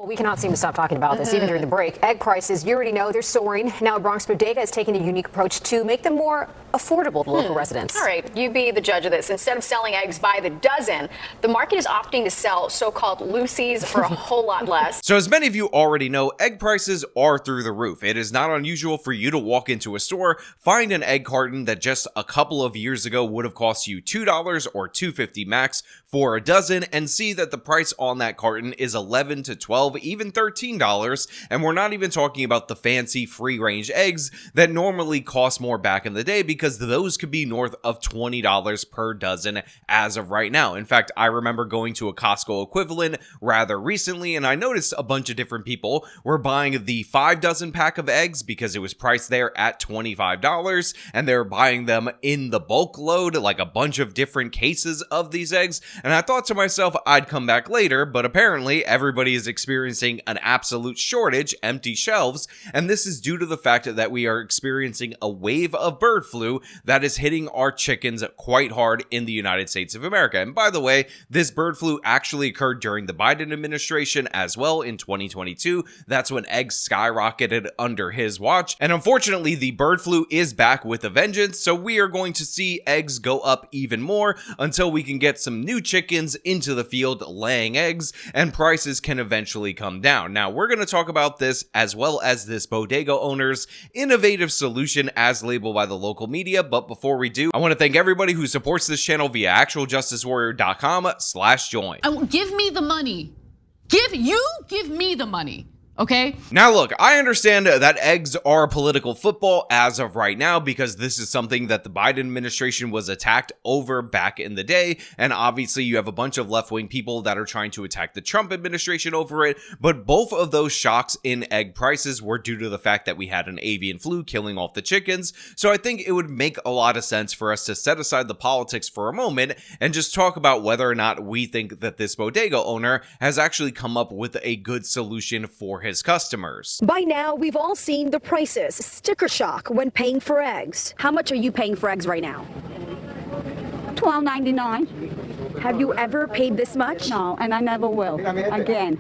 We cannot seem to stop talking about this, even during the break. Egg prices, you already know, they're soaring. Now, Bronx Bodega is taking a unique approach to make them more affordable to local residents. All right, you be the judge of this. Instead of selling eggs by the dozen, the market is opting to sell so-called lucies for a whole lot less. So as many of you already know, egg prices are through the roof. It is not unusual for you to walk into a store, find an egg carton that just a couple of years ago would have cost you $2 or $2.50 max for a dozen, and see that the price on that carton is $11 to $12, even $13, and we're not even talking about the fancy free-range eggs that normally cost more back in the day, because those could be north of $20 per dozen as of right now. In fact, I remember going to a Costco equivalent rather recently, and I noticed a bunch of different people were buying the 5 dozen pack of eggs because it was priced there at $25, and they're buying them in the bulk load, like a bunch of different cases of these eggs. And I thought to myself I'd come back later, but apparently everybody is experiencing an absolute shortage, empty shelves, and this is due to the fact that we are experiencing a wave of bird flu that is hitting our chickens quite hard in the United States of America. And by the way, this bird flu actually occurred during the Biden administration as well in 2022. That's when eggs skyrocketed under his watch. And unfortunately, the bird flu is back with a vengeance, so we are going to see eggs go up even more until we can get some new chickens into the field laying eggs and prices can eventually come down. Now, we're going to talk about this as well as this bodega owner's innovative solution as labeled by the local media. But before we do, I want to thank everybody who supports this channel via actualjusticewarrior.com/join. Give me the money. Give me the money. Okay. Now look, I understand that eggs are political football as of right now because this is something that the Biden administration was attacked over back in the day, and obviously you have a bunch of left-wing people that are trying to attack the Trump administration over it, but both of those shocks in egg prices were due to the fact that we had an avian flu killing off the chickens. So I think it would make a lot of sense for us to set aside the politics for a moment and just talk about whether or not we think that this bodega owner has actually come up with a good solution for his customers. By now, we've all seen the prices. Sticker shock when paying for eggs. How much are you paying for eggs right now? $12.99. Have you ever paid this much? No, and I never will. Again.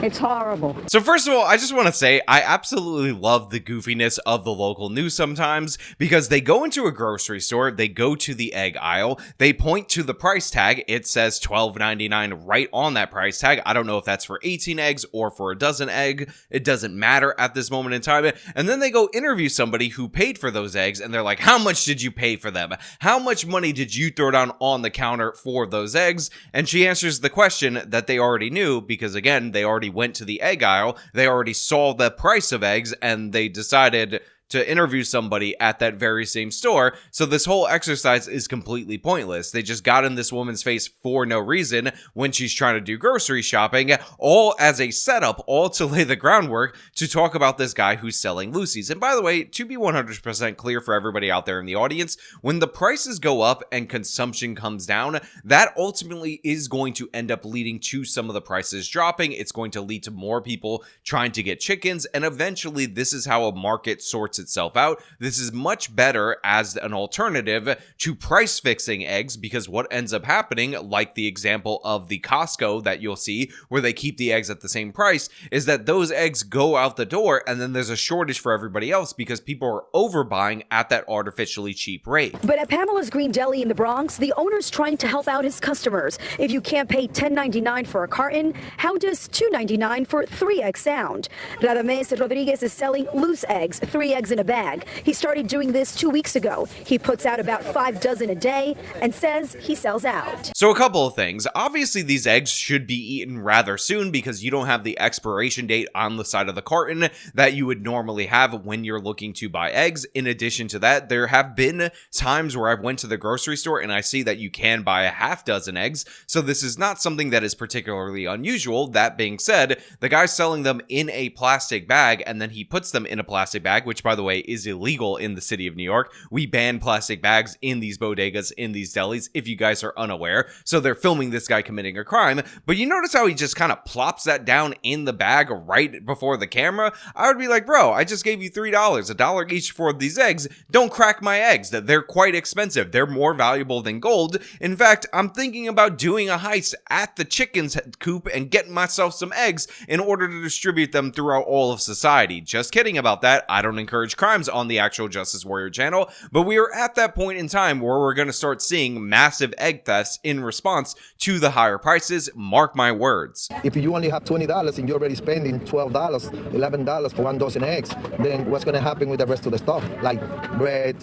It's horrible. So first of all, I just want to say I absolutely love the goofiness of the local news sometimes, because they go into a grocery store, they go to the egg aisle, they point to the price tag, it says $12.99 right on that price tag. I don't know if that's for 18 eggs or for a dozen egg. It doesn't matter at this moment in time. And then they go interview somebody who paid for those eggs, and they're like, how much did you pay for them? How much money did you throw down on the counter for those eggs? And she answers the question that they already knew, because again, they already went to the egg aisle, they already saw the price of eggs, and they decided to interview somebody at that very same store. So this whole exercise is completely pointless. They just got in this woman's face for no reason when she's trying to do grocery shopping, all as a setup, all to lay the groundwork to talk about this guy who's selling lucies. And by the way, to be 100% clear for everybody out there in the audience, when the prices go up and consumption comes down, that ultimately is going to end up leading to some of the prices dropping. It's going to lead to more people trying to get chickens, and eventually this is how a market sorts itself out. This is much better as an alternative to price fixing eggs, because what ends up happening, like the example of the Costco that you'll see where they keep the eggs at the same price, is that those eggs go out the door and then there's a shortage for everybody else because people are overbuying at that artificially cheap rate. But at Pamela's Green Deli in the Bronx, the owner's trying to help out his customers. If you can't pay $10.99 for a carton, how does $2.99 for 3 eggs sound? Radamés Rodriguez is selling loose eggs, 3 eggs in a bag. He started doing this 2 weeks ago. He puts out about 5 dozen a day and says he sells out. So a couple of things. Obviously, these eggs should be eaten rather soon because you don't have the expiration date on the side of the carton that you would normally have when you're looking to buy eggs. In addition to that, there have been times where I went to the grocery store and I see that you can buy a half dozen eggs. So this is not something that is particularly unusual. That being said, the guy's selling them in a plastic bag, and then he puts them in a plastic bag, which by the the way, is illegal in the city of New York. We ban plastic bags in these bodegas, in these delis, if you guys are unaware. So they're filming this guy committing a crime, but you notice how he just kind of plops that down in the bag right before the camera? I would be like, bro, I just gave you $3, $1 each for these eggs. Don't crack my eggs. They're quite expensive. They're more valuable than gold. In fact, I'm thinking about doing a heist at the chicken's coop and getting myself some eggs in order to distribute them throughout all of society. Just kidding about that. I don't encourage crimes on the actual Justice Warrior channel, but we are at that point in time where we're going to start seeing massive egg thefts in response to the higher prices. Mark my words. If you only have $20 and you're already spending $12, $11 for 1 dozen eggs, then what's going to happen with the rest of the stuff, like bread,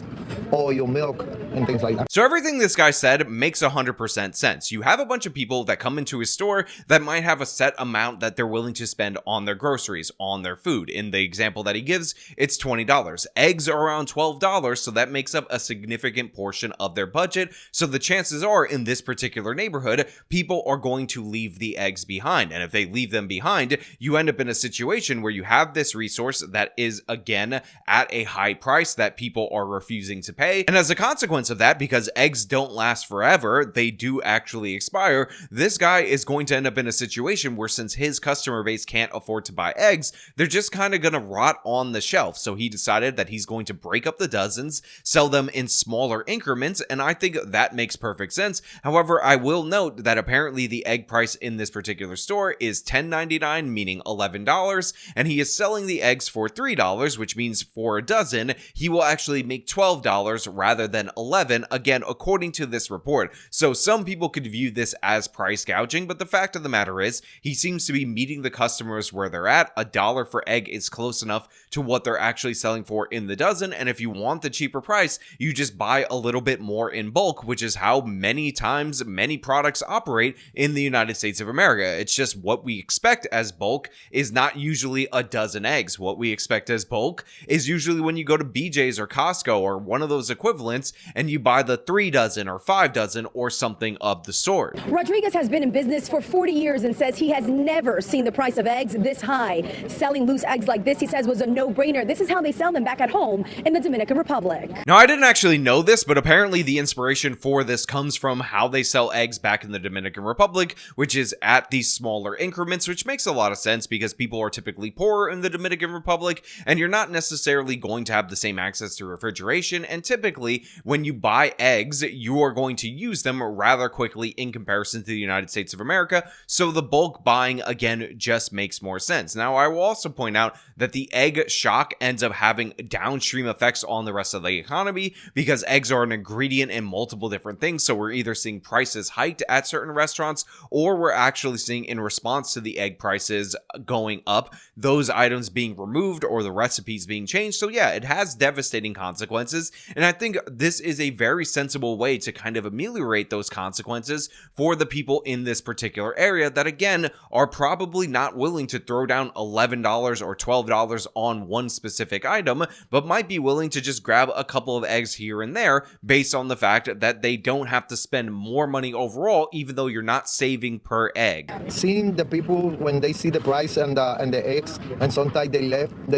oil, milk, and things like that? So everything this guy said makes 100% sense. You have a bunch of people that come into his store that might have a set amount that they're willing to spend on their groceries, on their food. In the example that he gives, it's $20. Eggs are around $12, so that makes up a significant portion of their budget. So the chances are, in this particular neighborhood, people are going to leave the eggs behind. And if they leave them behind, you end up in a situation where you have this resource that is, again, at a high price that people are refusing to pay. And as a consequence of that, because eggs don't last forever, they do actually expire, this guy is going to end up in a situation where, since his customer base can't afford to buy eggs, they're just kind of going to rot on the shelf. So he decided that he's going to break up the dozens, sell them in smaller increments, and I think that makes perfect sense. However, I will note that apparently the egg price in this particular store is $10.99, meaning $11, and he is selling the eggs for $3, which means for a dozen, he will actually make $12 rather than $11, again, according to this report. So some people could view this as price gouging, but the fact of the matter is, he seems to be meeting the customers where they're at. $1 for egg is close enough to what they're actually selling for in the dozen, and if you want the cheaper price, you just buy a little bit more in bulk, which is how many times many products operate in the United States of America. It's just what we expect as bulk is not usually a dozen eggs. What we expect as bulk is usually when you go to BJ's or Costco or one of those equivalents and you buy the 3 dozen or 5 dozen or something of the sort. Rodriguez has been in business for 40 years and says he has never seen the price of eggs this high. Selling loose eggs like this, he says, was a no-brainer. This is how they sell them back at home in the Dominican Republic. Now, I didn't actually know this, but apparently the inspiration for this comes from how they sell eggs back in the Dominican Republic, which is at these smaller increments, which makes a lot of sense because people are typically poorer in the Dominican Republic, and you're not necessarily going to have the same access to refrigeration, and typically when you buy eggs, you are going to use them rather quickly in comparison to the United States of America, so the bulk buying, again, just makes more sense. Now, I will also point out that the egg shock ends up having downstream effects on the rest of the economy because eggs are an ingredient in multiple different things, so we're either seeing prices hiked at certain restaurants or we're actually seeing, in response to the egg prices going up, those items being removed or the recipes being changed. So yeah, it has devastating consequences, and I think this is a very sensible way to kind of ameliorate those consequences for the people in this particular area that, again, are probably not willing to throw down $11 or $12 on one specific item, but might be willing to just grab a couple of eggs here and there based on the fact that they don't have to spend more money overall, even though you're not saving per egg. Seeing the people when they see the price and the eggs, and sometimes they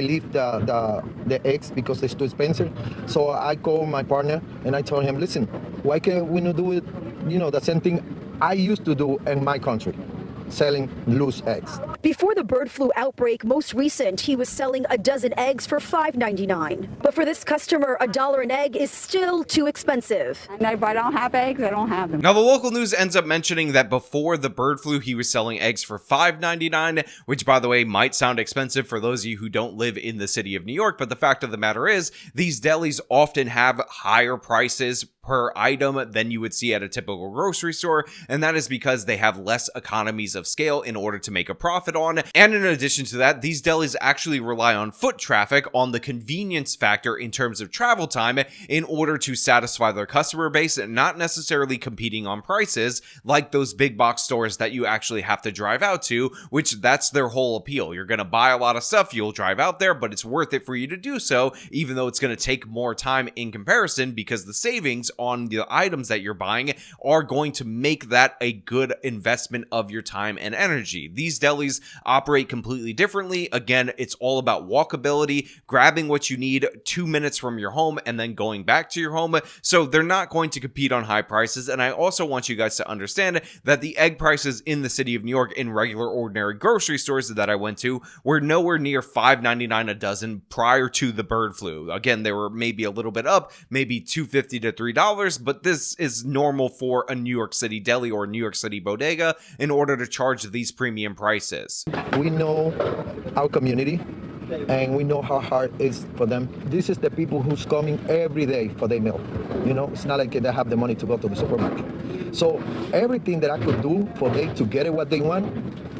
leave the eggs because it's too expensive. So I call my partner and I told him, listen, why can't we not do it, the same thing I used to do in my country, selling loose eggs. Before the bird flu outbreak, most recent, he was selling a dozen eggs for $5.99. But for this customer, $1 an egg is still too expensive. And if I don't have eggs, I don't have them. Now, the local news ends up mentioning that before the bird flu, he was selling eggs for $5.99, which, by the way, might sound expensive for those of you who don't live in the city of New York, but the fact of the matter is, these delis often have higher prices per item than you would see at a typical grocery store, and that is because they have less economies of scale in order to make a profit on. And in addition to that, these delis actually rely on foot traffic, on the convenience factor in terms of travel time, in order to satisfy their customer base, and not necessarily competing on prices like those big box stores that you actually have to drive out to, which that's their whole appeal. You're going to buy a lot of stuff, you'll drive out there, but it's worth it for you to do so, even though it's going to take more time in comparison, because the savings on the items that you're buying are going to make that a good investment of your time and energy. These delis cities operate completely differently. Again, it's all about walkability, grabbing what you need 2 minutes from your home and then going back to your home. So they're not going to compete on high prices. And I also want you guys to understand that the egg prices in the city of New York in regular ordinary grocery stores that I went to were nowhere near $5.99 a dozen prior to the bird flu. Again, they were maybe a little bit up, maybe $2.50 to $3, but this is normal for a New York City deli or New York City bodega in order to charge these premium prices. We know our community and we know how hard it is for them. This is the people who's coming every day for their meal. You know, it's not like they have the money to go to the supermarket. So everything that I could do for them to get what they want,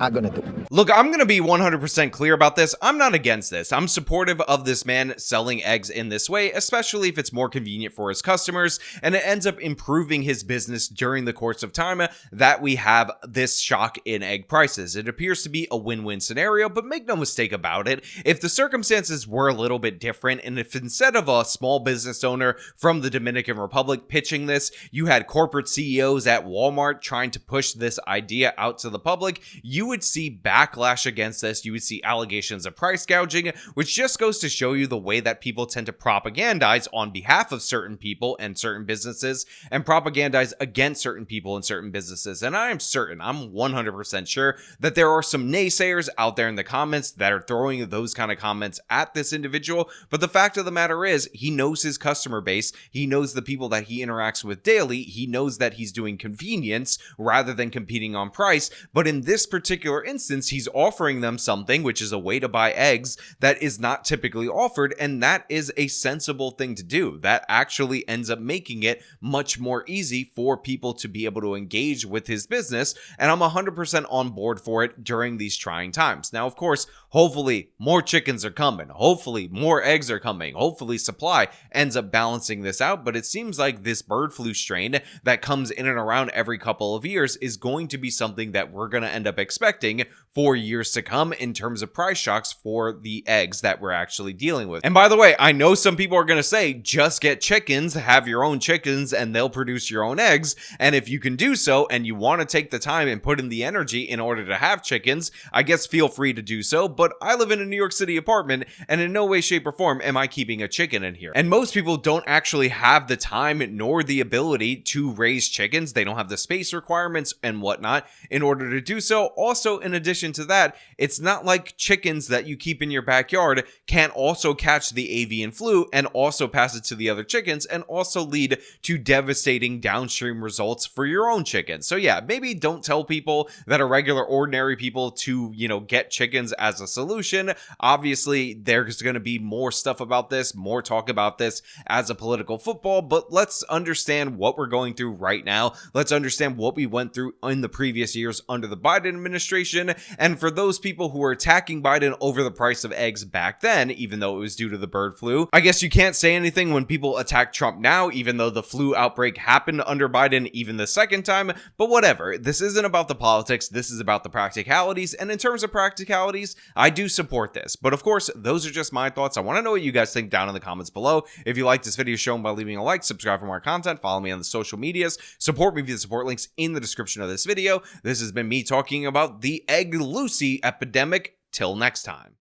I'm gonna do. Look, I'm gonna be 100% clear about this. I'm not against this. I'm supportive of this man selling eggs in this way, especially if it's more convenient for his customers and it ends up improving his business during the course of time that we have this shock in egg prices. It appears to be a win-win scenario, but make no mistake about it. If the circumstances were a little bit different, and if instead of a small business owner from the Dominican Republic pitching this, you had corporate CEOs at Walmart trying to push this idea out to the public, you would see backlash against this. You would see allegations of price gouging, which just goes to show you the way that people tend to propagandize on behalf of certain people and certain businesses and propagandize against certain people and certain businesses. And I am certain, I'm 100% sure that there are some naysayers out there in the comments that are throwing those kind of comments at this individual. But the fact of the matter is, he knows his customer base. He knows the people that he interacts with daily. He knows that he's doing convenience rather than competing on price. But in this particular instance, he's offering them something, which is a way to buy eggs that is not typically offered. And that is a sensible thing to do. That actually ends up making it much more easy for people to be able to engage with his business. And I'm 100% on board for it during these trying times. Now, of course, hopefully more chickens are coming. Hopefully more eggs are coming. Hopefully supply ends up balancing this out. But it seems like this bird flu strain that comes in and around every couple of years is going to be something that we're going to end up expecting for years to come in terms of price shocks for the eggs that we're actually dealing with. And by the way, I know some people are going to say, just get chickens, have your own chickens, and they'll produce your own eggs. And if you can do so, and you want to take the time and put in the energy in order to have chickens, I guess feel free to do so. But I live in a New York City apartment, and in no way, shape, or form am I keeping a chicken in here. And most people don't actually have the time nor the ability to raise chickens. They don't have the space requirements and whatnot in order to do so. Also, in addition to that, it's not like chickens that you keep in your backyard can't also catch the avian flu and also pass it to the other chickens and also lead to devastating downstream results for your own chickens. So yeah, maybe don't tell people that are regular ordinary people to, get chickens as a solution. Obviously, there's going to be more stuff about this, more talk about this as a political football, but let's understand what we're going through right now. Let's understand what we went through in the previous years under the Biden administration. And for those people who were attacking Biden over the price of eggs back then, even though it was due to the bird flu, I guess you can't say anything when people attack Trump now, even though the flu outbreak happened under Biden even the second time. But whatever, this isn't about the politics. This is about the practicalities. And in terms of practicalities, I do support this. But of course, those are just my thoughts. I want to know what you guys think down in the comments below. If you like this video, show them by leaving a like, subscribe for more content, follow me on the social medias, support me via the support links in the description of this video. This has been me talking about the egg lucy epidemic. Till next time.